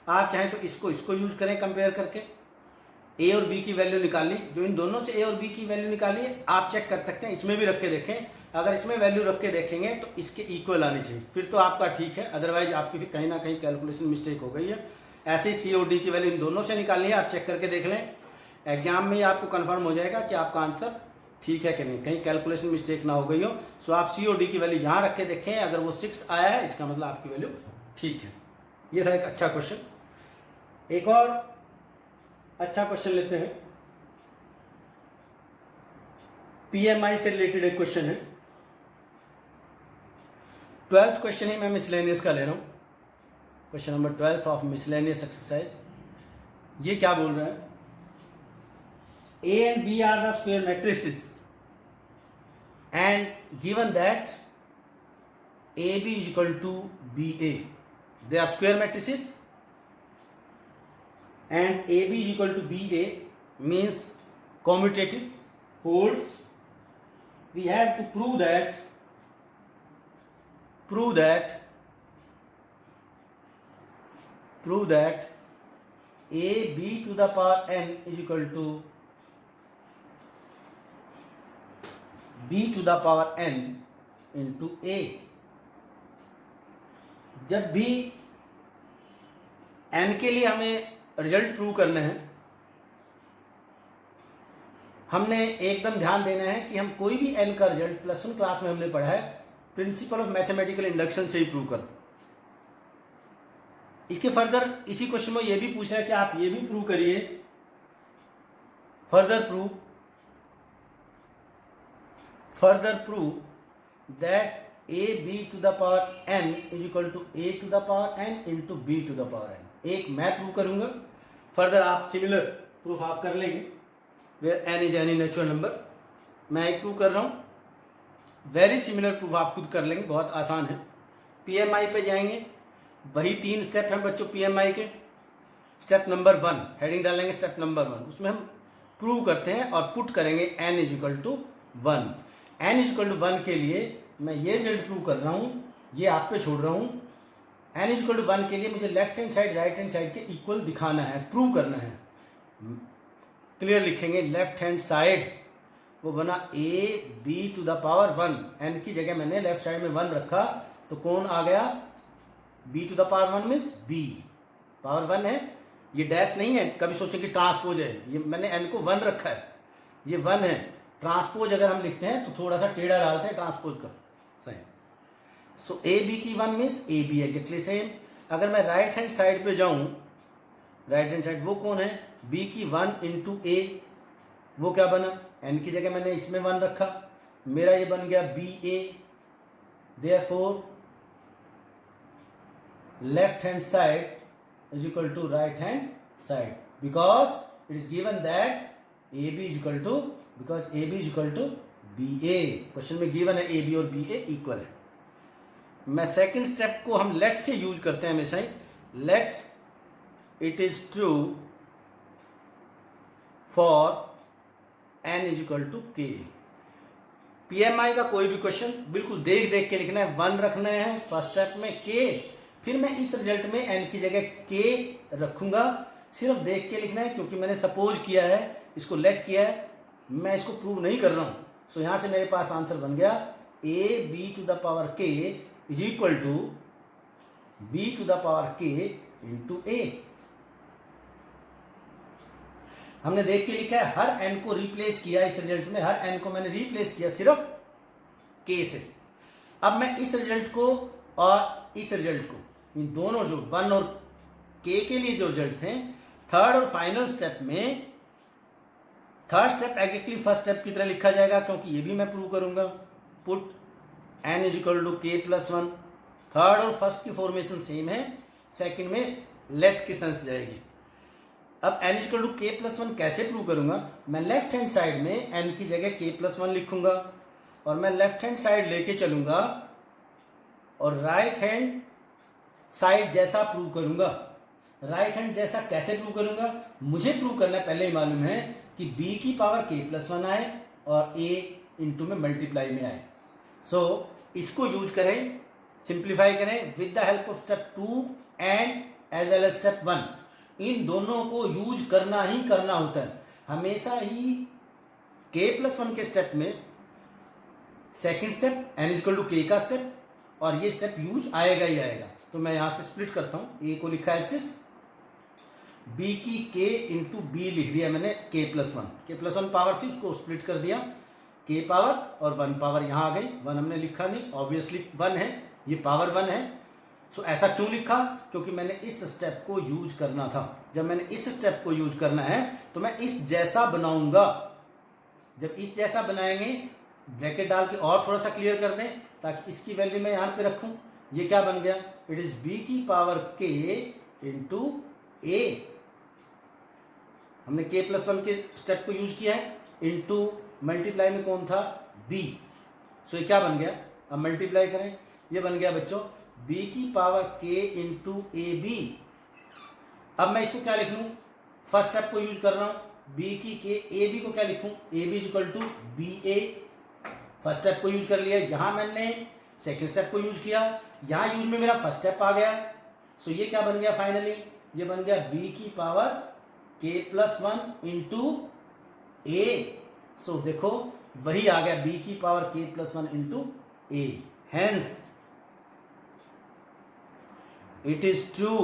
[SPEAKER 1] आप चाहें तो इसको यूज करें, कंपेयर करके A और B की वैल्यू निकाली। जो इन दोनों से A और B की वैल्यू निकाली है, आप चेक कर सकते हैं, इसमें भी रख के देखें। अगर इसमें वैल्यू रख के देखेंगे तो इसके इक्वल आनी चाहिए, फिर तो आपका ठीक है, अदरवाइज आपकी भी कहीं ना कहीं कैलकुलेशन मिस्टेक हो गई है। ऐसे ही COD की वैल्यू इन दोनों से निकालनी है, आप चेक करके देख लें, एग्जाम में ही आपको कंफर्म हो जाएगा कि आपका आंसर ठीक है कि नहीं, कहीं कैलकुलेशन मिस्टेक ना हो गई हो। सो आप COD की वैल्यू यहाँ रख के देखें, अगर वो 6 आया है इसका मतलब आपकी वैल्यू ठीक है। ये था एक अच्छा क्वेश्चन। एक और अच्छा क्वेश्चन लेते हैं, PMI से रिलेटेड एक क्वेश्चन है, 12th क्वेश्चन ही मैं मिसलेनियस का ले रहा हूं, question number 12 of miscellaneous exercise. ये क्या बोल रहा है, A and B are the square matrices and given that AB is equal to BA, they are square matrices and AB is equal to BA means commutative holds. We have to prove that AB to the power n is equal to B to the power n into A। जब भी एन के लिए हमें रिजल्ट प्रूव करने हैं। हमने एकदम ध्यान देना है कि हम कोई भी एन का रिजल्ट +1 क्लास में हमने पढ़ा है प्रिंसिपल ऑफ मैथमेटिकल इंडक्शन से ही प्रूव कर। इसके फर्दर इसी क्वेश्चन में ये भी पूछ रहा है कि आप ये भी प्रूव करिए, further prove that a b to the power n is equal to a to the power n into b to the power n। एक मैं प्रूव करूंगा, फर्दर आप सिमिलर प्रूफ आप कर लेंगे। Where n is any natural number, मैं एक प्रूव कर रहा हूं, वेरी सिमिलर प्रूफ आप खुद कर लेंगे, बहुत आसान है। PMI पे जाएंगे, वही 3 स्टेप हैं बच्चों PMI के। स्टेप नंबर 1 हेडिंग डालेंगे, स्टेप नंबर 1 उसमें हम प्रूव करते हैं और पुट करेंगे n is equal to 1। n is equal to 1 के लिए मैं ये रिजल्ट प्रूव कर रहा हूँ, ये आप पे छोड़ रहा हूँ। n इज इक्वल टू 1 के लिए मुझे left hand side right hand side के इक्वल दिखाना है, प्रूव करना है। क्लियर लिखेंगे, लेफ्ट हैंड साइड वो बना a b to the power 1, n की जगह मैंने लेफ्ट साइड में 1 रखा तो कौन आ गया, b to the power 1 means b power 1 है, ये डैश नहीं है, कभी सोचे कि ट्रांसपोज है, ये मैंने n को 1 रखा है, ये 1 है। ट्रांसपोज अगर हम लिखते हैं तो थोड़ा सा टेढ़ा डालते हैं ट्रांसपोज का, सही। सो ए बी की 1 means A B exactly same. अगर मैं राइट हैंड साइड पे जाऊं, राइट हैंड साइड वो कौन है, b की 1 इंटू ए, वो क्या बना, n की जगह मैंने इसमें 1 रखा, मेरा ये बन गया B A. Therefore left hand side is equal to right hand side because it is given that AB is equal to, because AB is equal to BA। Question में गिवन है AB और BA इक्वल है। मैं सेकंड स्टेप को हम लेट से यूज करते हैं हमेशा ही, let it is true for n is equal to k। PMI का कोई भी क्वेश्चन बिल्कुल देख देख के लिखना है, 1 रखना है फर्स्ट स्टेप में, k, फिर मैं इस रिजल्ट में n की जगह k रखूंगा, सिर्फ देख के लिखना है क्योंकि मैंने सपोज किया है, इसको लेट किया है, मैं इसको प्रूव नहीं कर रहा हूं। सो यहां से मेरे पास आंसर बन गया a b to the power k is equal to b to the power k into a। हमने देख के लिखा है, हर n को रिप्लेस किया इस रिजल्ट में, हर n को मैंने रिप्लेस किया सिर्फ k से। अब मैं इस रिजल्ट को और इस रिजल्ट को, इन दोनों जो 1 और k के लिए जो रिजल्ट थे, थर्ड और फाइनल स्टेप में, third step exactly first step की तरह लिखा जाएगा क्योंकि ये भी मैं प्रूव करूंगा। Put n is equal to k plus 1, third और फर्स्ट की फॉर्मेशन सेम है, सेकंड में लेट की सेंस जाएगी। अब n is equal to k plus 1 कैसे प्रूव करूंगा, मैं लेफ्ट हैंड साइड में n की जगह k प्लस 1 लिखूंगा और मैं लेफ्ट हैंड साइड लेके चलूंगा और राइट हैंड साइड जैसा प्रूव करूंगा। राइट हैंड जैसा कैसे प्रूव करूंगा, मुझे प्रूव करना पहले ही मालूम है कि b की पावर k प्लस 1 आए और a इंटू में मल्टीप्लाई में आए। सो इसको यूज करें, सिंप्लीफाई करें with the help of step 2 and as well as step 1। इन दोनों को यूज करना ही करना होता है हमेशा ही। k प्लस 1 के स्टेप में second step n equal to k का स्टेप, और ये स्टेप यूज आएगा ही आएगा। तो मैं यहां से स्प्लिट करता हूं, a को लिखा है इस b की k इंटू b लिख दिया मैंने k प्लस 1 पावर थी उसको स्प्लिट कर दिया, k पावर और 1 पावर यहां आ गई। 1 हमने लिखा नहीं, ऑब्वियसली 1 है, ये पावर 1 है। सो ऐसा क्यों लिखा, क्योंकि मैंने इस स्टेप को यूज करना था। जब मैंने इस स्टेप को यूज करना है तो मैं इस जैसा बनाऊंगा। जब इस जैसा बनाएंगे, ब्रैकेट डाल के और थोड़ा सा क्लियर कर दें ताकि इसकी वैल्यू मैं यहां पे रखूं। ये क्या बन गया, इट इज b की पावर k इंटू a। हमने k प्लस 1 के स्टेप को यूज किया है, इंटू मल्टीप्लाई में कौन था, b। सो ये क्या बन गया, अब मल्टीप्लाई करें, ये बन गया बच्चों b की power k into A B. अब मैं इसको क्या लिख लूं, फर्स्ट स्टेप को यूज कर रहा हूं, b की k, ए बी को क्या लिखूं, A B equal to B A. First step को यूज कर लिया, यहां मैंने सेकेंड स्टेप को यूज किया, यहां यूज में मेरा फर्स्ट स्टेप आ गया। सो ये क्या बन गया फाइनली, ये बन गया b की power k plus 1 into A. So देखो वही आ गया b की power k plus 1 into A. Hence it is true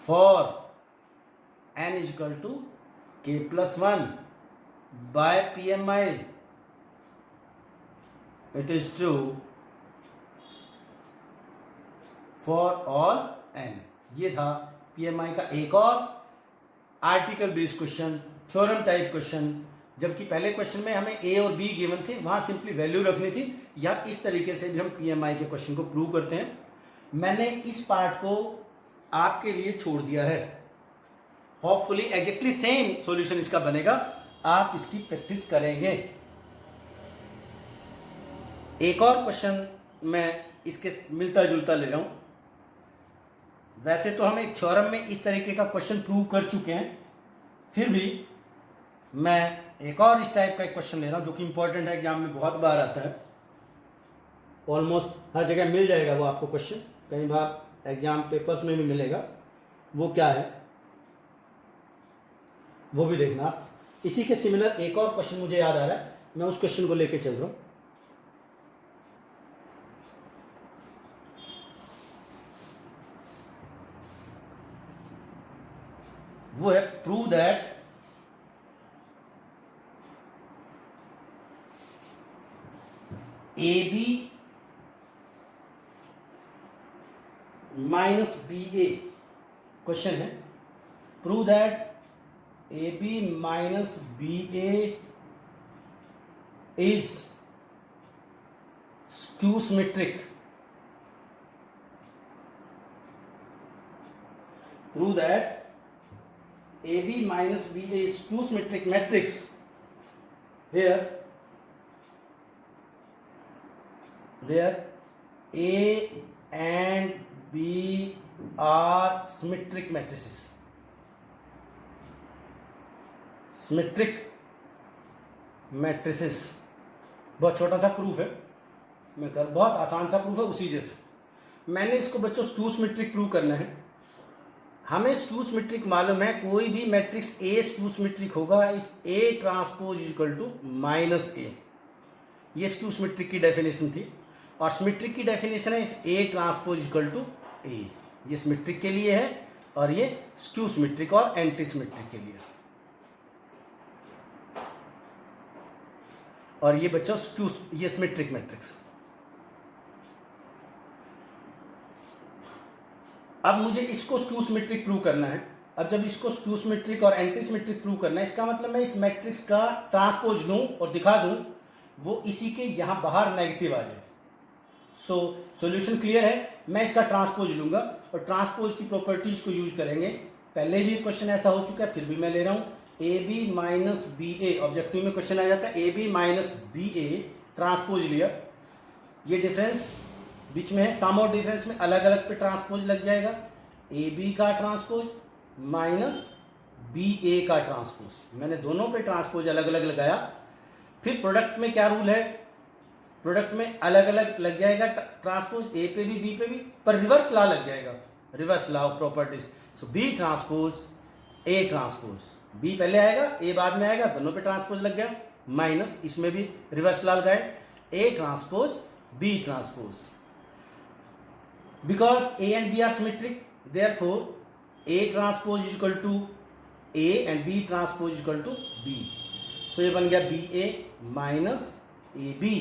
[SPEAKER 1] for n is equal to k+1 by PMI, it is true for all n। ये था PMI का एक और article based question, theorem type question. जबकि पहले क्वेश्चन में हमें A और B गिवन थे, वहां सिंपली वैल्यू रखनी थी, या इस तरीके से भी हम PMI के क्वेश्चन को प्रूव करते हैं। मैंने इस पार्ट को आपके लिए छोड़ दिया है। होपफुली एग्जैक्टली सेम सॉल्यूशन इसका बनेगा, आप इसकी प्रैक्टिस करेंगे। एक और क्वेश्चन मैं इसके मिलता जुलता ले रहा हूं। वैसे तो हम एक थ्योरम में इस तरीके का क्वेश्चन प्रूव कर चुके हैं, फिर भी मैं एक और इस टाइप का एक क्वेश्चन ले रहा हूं जो कि इंपॉर्टेंट है, एग्जाम में बहुत बार आता है, ऑलमोस्ट हर जगह मिल जाएगा वो आपको क्वेश्चन, कई बार एग्जाम पेपर्स में भी मिलेगा। वो क्या है वो भी देखना। इसी के सिमिलर एक और क्वेश्चन मुझे याद आ रहा है, मैं उस क्वेश्चन को लेके चल रहा हूं। वो है prove that AB minus BA। Question है prove that AB minus BA is skew symmetric. Prove that AB minus BA is skew symmetric matrix where A and B are symmetric matrices. Symmetric matrices बहुत छोटा सा प्रूफ है, बहुत आसान सा प्रूफ है उसी जैसे। मैंने इसको बच्चों स्क्यू सिमेट्रिक प्रूव करना है। हमें स्क्यू सिमेट्रिक मालूम है, कोई भी मैट्रिक्स ए स्क्यू सिमेट्रिक होगा if A transpose equal to minus A. ये स्क्यू सिमेट्रिक की डेफिनेशन थी, और सिमेट्रिक की डेफिनेशन है if A transpose equal to A. ये सिमेट्रिक के लिए है और ये स्क्यू सिमेट्रिक और एंटी सिमेट्रिक के लिए। और ये बच्चों स्क्यू, ये सिमेट्रिक मैट्रिक्स। अब मुझे इसको स्क्यू सिमेट्रिक प्रूव करना है। अब जब इसको स्क्यू सिमेट्रिक और एंटी सिमेट्रिक प्रूव करना है, इसका मतलब मैं इस मैट्रिक्स का ट्रांसपोज लूं और दिखा दूं वो इसी के यहां बाहर नेगेटिव आ जाए। सो सॉल्यूशन क्लियर है। मैं इसका ट्रांसपोज लूंगा और ट्रांसपोज की प्रॉपर्टीज को यूज करेंगे। पहले भी क्वेश्चन ऐसा हो चुका है, फिर भी मैं ले रहा हूं। AB माइनस BA ऑब्जेक्टिव में क्वेश्चन आ जाता है, AB माइनस BA ट्रांसपोज लिया। ये डिफरेंस बीच में है, सम और डिफरेंस में अलग अलग पे ट्रांसपोज लग जाएगा। AB का ट्रांसपोज माइनस BA का ट्रांसपोज, मैंने दोनों पे ट्रांसपोज अलग अलग लगाया। फिर प्रोडक्ट में क्या रूल है, प्रोडक्ट में अलग अलग लग जाएगा ट्रांसपोज, A पे भी B पे भी, पर रिवर्स लॉ लग जाएगा, reverse law of properties. So B transpose A transpose, B पहले आएगा A बाद में आएगा, दोनों पे ट्रांसपोज लग गया, माइनस इसमें भी रिवर्स लॉ लगाए A transpose B transpose. Because A and B are symmetric, therefore A transpose is equal to A and B transpose is equal to B. So ये बन गया BA माइनस AB।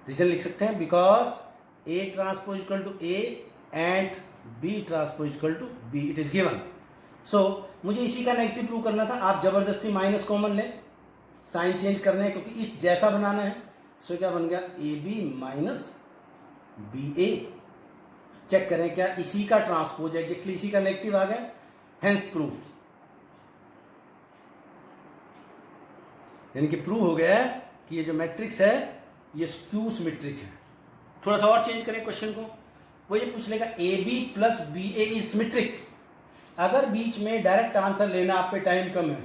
[SPEAKER 1] रीजन लिख सकते हैं because A transpose is equal to A and B transpose is equal to B. It is given. So मुझे इसी का नेगेटिव प्रूव करना था। आप जबरदस्ती माइनस कॉमन लें, साइन चेंज करना है क्योंकि इस जैसा बनाना है। सो क्या बन गया AB माइनस BA। चेक करें क्या इसी का ट्रांसपोज एग्जैक्टली इसी का नेगेटिव आ गया, हेंस प्रूफ। यानी कि प्रूव हो गया है कि ये जो मैट्रिक्स है ये स्क्यू सिमेट्रिक है। थोड़ा सा और चेंज करें क्वेश्चन को, वो ये पूछ लेगा AB plus BA is symmetric. अगर बीच में डायरेक्ट आंसर लेना आप पे टाइम कम है,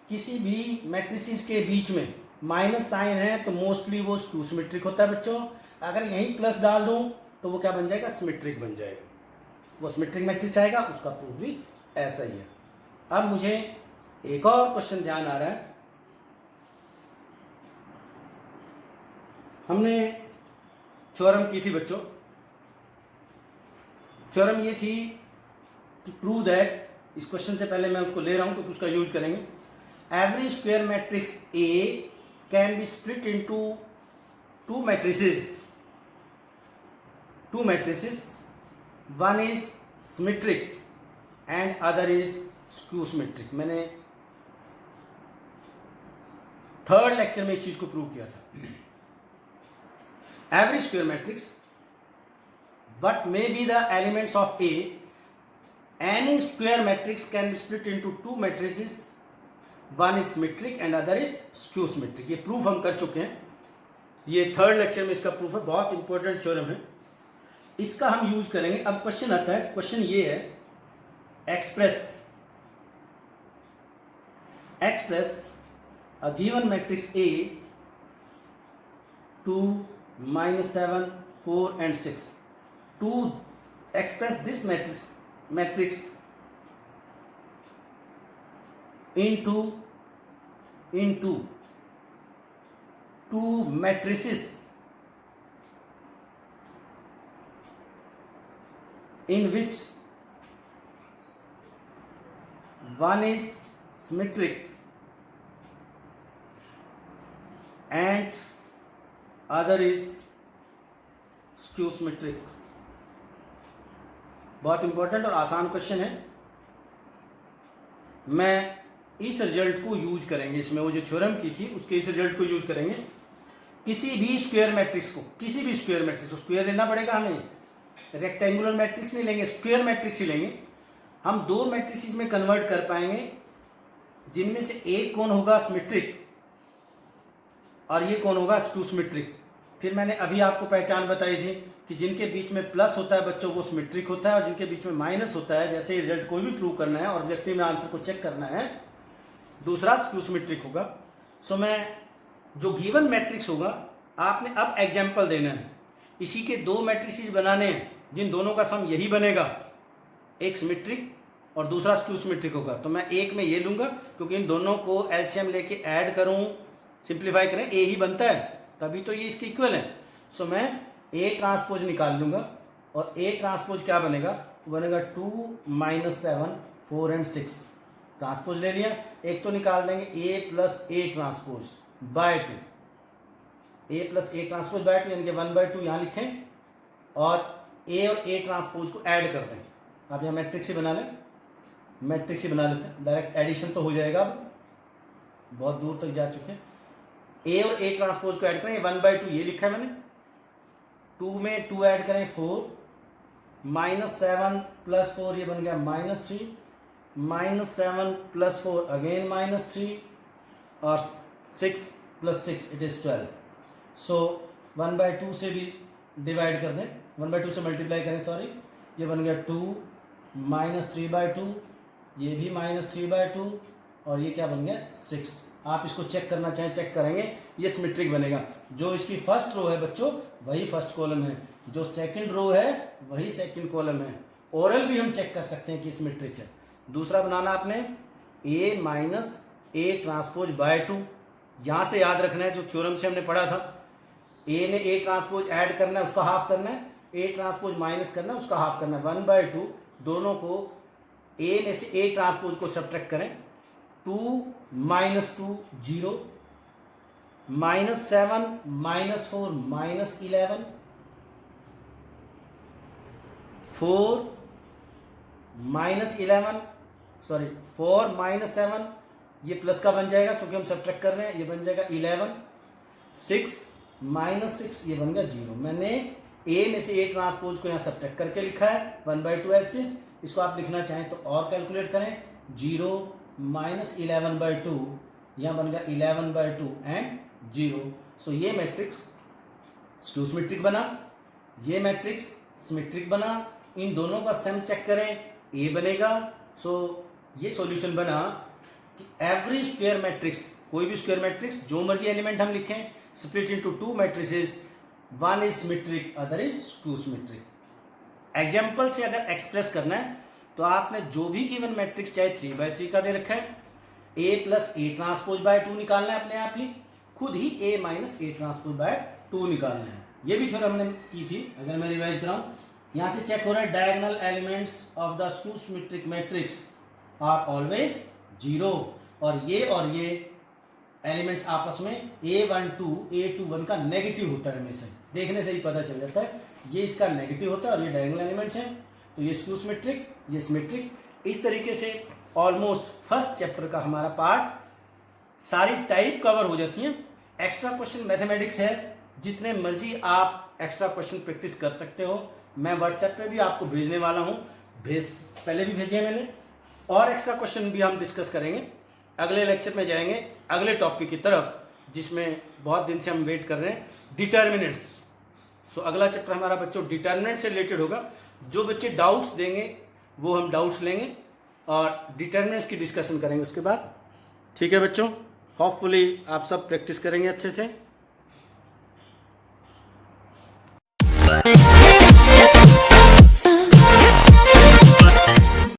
[SPEAKER 1] किसी भी मैट्रिसेस के बीच में माइनस साइन है तो मोस्टली वो स्क्यू सिमेट्रिक होता है बच्चों। अगर यहीं प्लस डाल दूं तो वो क्या बन जाएगा, सिमेट्रिक बन जाएगा। वो सिमेट्रिक मैट्रिक्स आएगा, उसका प्रूफ भी ऐसा ही है। अब मुझे एक और क्वेश्चन ध्यान आ रहा है। हमने थ्योरम की थी बच्चों, थ्योरम ये थी टू प्रूव दैट, इस क्वेश्चन से पहले मैं उसको ले रहा हूं क्योंकि उसका यूज करेंगे। Every square matrix A can be split into two matrices, one is symmetric and other is skew symmetric. मैंने थर्ड लेक्चर में इस चीज को प्रूव किया था। Every square matrix what may be the elements of A, any square matrix can be split into two matrices, one is symmetric and other is skew symmetric। ये प्रूफ हम कर चुके हैं, ये थर्ड लेक्चर में इसका प्रूफ है, बहुत इंपॉर्टेंट थ्योरम है, इसका हम यूज करेंगे। अब क्वेश्चन आता है, क्वेश्चन ये है, express a given matrix A 2, -7, 4 and 6 to express this matrix into two matrices in which one is symmetric and other is skew symmetric। बहुत इंपॉर्टेंट और आसान क्वेश्चन है। मैं इस रिजल्ट को यूज करेंगे, इसमें वो जो थ्योरम की थी उसके इस रिजल्ट को यूज करेंगे। किसी भी स्क्वायर मैट्रिक्स को स्क्वायर लेना पड़ेगा हमें, रेक्टेंगुलर मैट्रिक्स नहीं लेंगे, स्क्वायर मैट्रिक्स ही लेंगे। हम दो मैट्रिक्स में कन्वर्ट कर पाएंगे जिनमें से एक कौन होगा सिमेट्रिक और ये कौन होगा स्क्यू सिमेट्रिक। फिर मैंने अभी आपको पहचान बताई थी कि जिनके बीच में प्लस होता है बच्चों वो सिमेट्रिक होता है और जिनके बीच में माइनस होता है, जैसे रिजल्ट कोई भी प्रूव करना है और ऑब्जेक्टिव में आंसर को चेक करना है, दूसरा स्क्यू सिमेट्रिक होगा। सो मैं जो गिवन मैट्रिक्स होगा आपने अब एग्जाम्पल देना है, इसी के दो मैट्रिक्स बनाने हैं जिन दोनों का सम यही बनेगा, एक सिमेट्रिक और दूसरा स्क्यू सिमेट्रिक होगा। तो मैं एक में ये लूंगा क्योंकि इन दोनों को एलसीएम लेके ऐड करूं, सिंप्लीफाई करें, ए ही बनता है, तभी तो ये इसके इक्वल है। सो मैं ए ट्रांसपोज निकाल लूंगा और ए ट्रांसपोज क्या बनेगा, बनेगा 2, -7, 4 and 6। ट्रांसपोज ले लिया, एक तो निकाल देंगे A plus A transpose by 2, A plus A transpose by 2 यानी कि 1/2 यहाँ लिखें और ए और ए ट्रांसपोज को ऐड कर दें। आप यहाँ मैट्रिक्स ही बना लें, मैट्रिक्स ही बना लेते हैं, डायरेक्ट एडिशन तो हो जाएगा। अब बहुत दूर तक जा चुके हैं। ए और ए ट्रांसपोज को ऐड करें, 1/2 ये लिखा है मैंने, 2 में 2 ऐड करें 4, -7 + 4 ये बन गया -3, -7 + 4 अगेन -3 और 6 + 6 इट इज 12। सो 1/2 से भी डिवाइड कर दें, 1/2 से मल्टीप्लाई करें, सॉरी, ये बन गया 2 -3/2, ये भी -3/2 और ये क्या बन गया 6। आप इसको चेक करना चाहें चेक करेंगे, ये सिमेट्रिक बनेगा। जो इसकी फर्स्ट रो है बच्चों वही फर्स्ट कॉलम है, जो सेकंड रो है वही सेकंड कॉलम है। ओरल भी हम चेक कर सकते हैं कि सिमेट्रिक है। दूसरा बनाना आपने a - a ट्रांसपोज बाय 2, यहां से याद रखना है जो थ्योरम से हमने पढ़ा था, a में a ट्रांसपोज ऐड करना है उसका हाफ करना है, a ट्रांसपोज माइनस करना है उसका हाफ करना है। 1/2 दोनों को a में से a ट्रांसपोज को सब्ट्रैक्ट करें, 2 - 2 0, -7 - 4 -11, 4 -11 सॉरी 4 -7 ये प्लस का बन जाएगा क्योंकि हम सब्ट्रैक्ट कर रहे हैं, ये बन जाएगा 11, 6 - 6 ये बन गया 0। मैंने a में से a ट्रांसपोज को यहाँ सब्ट्रैक्ट करके लिखा है 1/2 ऐसे। इसको आप लिखना चाहें तो और कैलकुलेट करें, 0 -11/2 यहाँ बन गया 11/2 एंड 0। सो ये मैट्रिक्स स्क्यू सिमेट्रिक बना, ये मैट्रिक्स सिमेट्रिक बना। इन दोनों का सम चेक करें, ए बनेगा। सो ये सॉल्यूशन बना कि एवरी स्क्वायर मैट्रिक्स, कोई भी स्क्वायर मैट्रिक्स जो मर्जी एलिमेंट हम लिखें, split into two matrices, one is symmetric other is skew symmetric. Example से अगर एक्सप्रेस करना है तो आपने जो भी गिवन मैट्रिक्स चाहे 3/3 का दे रखा है, a + a ट्रांसपोज बाय 2 निकालना है अपने आप ही, खुद ही a - a ट्रांसपोज बाय 2 निकालना है। ये भी थ्योरम हमने की थी, अगर मैं रिवाइज कराऊं यहाँ से चेक हो रहा है diagonal elements of the skew symmetric matrix are always 0, और ये एलिमेंट्स आपस में A12 का नेगेटिव होता है हमेशा, देखने से ही पता चल जाता है। ये इसका नेगेटिव होता है और ये डायगोनल एलिमेंट्स हैं, तो ये स्क्यू सिमेट्रिक, ये सिमेट्रिक। इस तरीके से ऑलमोस्ट फर्स्ट चैप्टर का हमारा पार्ट सारी टाइप कवर हो जाती हैं। एक्स्ट्रा क्वेश्चन मैथमेटिक्स है, जितने मर्जी आप एक्स्ट्रा क्वेश्चन प्रैक्टिस कर सकते हो। मैं व्हाट्सएप पे भी आपको भेजने वाला हूँ, पहले भी भेजे मैंने, और एक्स्ट्रा क्वेश्चन भी हम डिस्कस करेंगे। अगले लेक्चर में जाएंगे अगले टॉपिक की तरफ, जिसमें बहुत दिन से हम वेट कर रहे हैं, डिटर्मिनेंट्स। सो अगला चैप्टर हमारा बच्चों डिटर्मिनेंट से रिलेटेड होगा। जो बच्चे डाउट्स देंगे वो हम डाउट्स लेंगे और डिटर्मिनेंट्स की डिस्कशन करेंगे उसके बाद। ठीक है बच्चों, होपफुली आप सब प्रैक्टिस करेंगे अच्छे से।